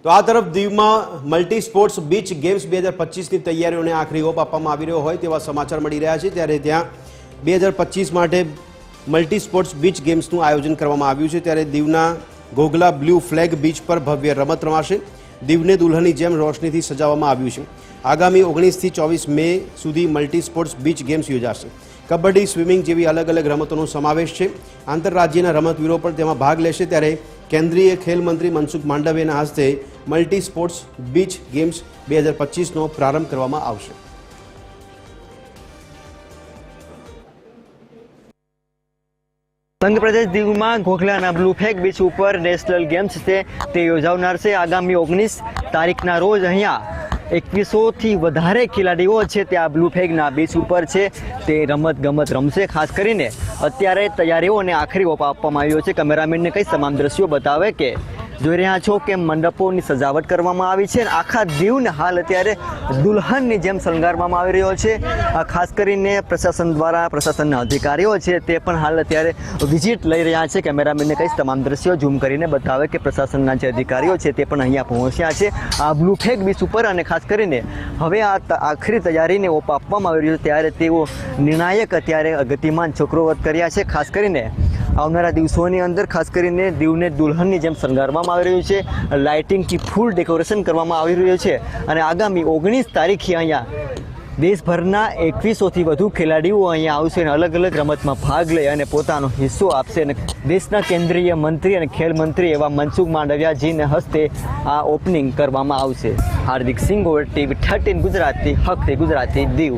તો આ તરફ દીવમાં મલ્ટી સ્પોર્ટ્સ બીચ ગેમ્સ 2025ની તૈયારીઓને આખરી ઓપ આપવામાં આવી રહ્યો હોય તેવા સમાચાર મળી રહ્યા છે। ત્યારે ત્યાં 2025 માટે મલ્ટી સ્પોર્ટ્સ બીચ ગેમ્સનું આયોજન કરવામાં આવ્યું છે। ત્યારે દીવના ઘોઘલા બ્લુ ફ્લેગ બીચ પર ભવ્ય રમત રમાશે। દીવને દુલ્હનની જેમ રોશનીથી સજાવવામાં આવ્યું છે। આગામી 19 થી 24 મે સુધી મલ્ટી સ્પોર્ટ્સ બીચ ગેમ્સ યોજાશે। કબડ્ડી, સ્વિમિંગ જેવી અલગ અલગ રમતોનો સમાવેશ છે। આંતરરાજ્યના રમતવીરો પણ તેમાં ભાગ લેશે। ત્યારે કેન્દ્રીય ખેલ મંત્રી મનસુખ માંડવિયાના હસ્તે મલ્ટી સ્પોર્ટ્સ બીચ ગેમ્સ 2025નો પ્રારંભ કરવામાં આવશે। આંધ્રપ્રદેશ દીવમાં ઘોઘલાના બ્લુ ફ્લેગ બીચ ઉપર નેશનલ ગેમ્સ છે તે યોજાનાર છે। આગામી 19 તારીખના રોજ અહીંયા 2100થી વધારે ખેલાડીઓ છે તે આ બ્લુ ફ્લેગના બીચ ઉપર છે તે રમત રમશે। ખાસ કરીને અત્યારે તૈયારીઓને આખરી ઓપ આપવામાં આવ્યો છે। કેમેરામેનને કઈ તમામ દ્રશ્યો બતાવે કે જોઈ રહ્યા છો કે મંડપોની સજાવટ કરવામાં આવી છે। આખા દીવને હાલ અત્યારે દુલ્હનની જેમ શણગારવામાં આવી રહ્યો છે। ખાસ કરીને પ્રશાસન દ્વારા પ્રશાસનના અધિકારીઓ છે તે પણ હાલ અત્યારે વિઝિટ લઈ રહ્યા છે। કેમેરામેનને કઈ તમામ દ્રશ્યો ઝૂમ કરીને બતાવે કે પ્રશાસનના જે અધિકારીઓ છે તે પણ અહીંયા પહોંચ્યા છે આ બ્લુ ફ્લેગ બીચ ઉપર। અને ખાસ કરીને હવે આ આખરી તૈયારીને ઓપ આપવામાં આવી રહ્યો છે ત્યારે તેઓ નિર્ણાયક અત્યારે ગતિમાન ચક્રોવત કર્યા છે। ખાસ કરીને આવનારા દિવસોની અંદર ખાસ કરીને દીવને દુલ્હનની જેમ શણગારવામાં આવી રહ્યું છે। લાઇટિંગથી ફૂલ ડેકોરેશન કરવામાં આવી રહ્યું છે અને આગામી 19 તારીખે અહીંયા દેશભરના 2100થી વધુ ખેલાડીઓ અહીંયા આવશે અને અલગ અલગ રમતમાં ભાગ લઈ અને પોતાનો હિસ્સો આપશે। અને દેશના કેન્દ્રીય મંત્રી અને ખેલ મંત્રી એવા મનસુખ માંડવિયાજીને હસ્તે આ ઓપનિંગ કરવામાં આવશે। હાર્દિક સિંઘોર, TV 13 ગુજરાતી, હકથી ગુજરાતી, દીવ।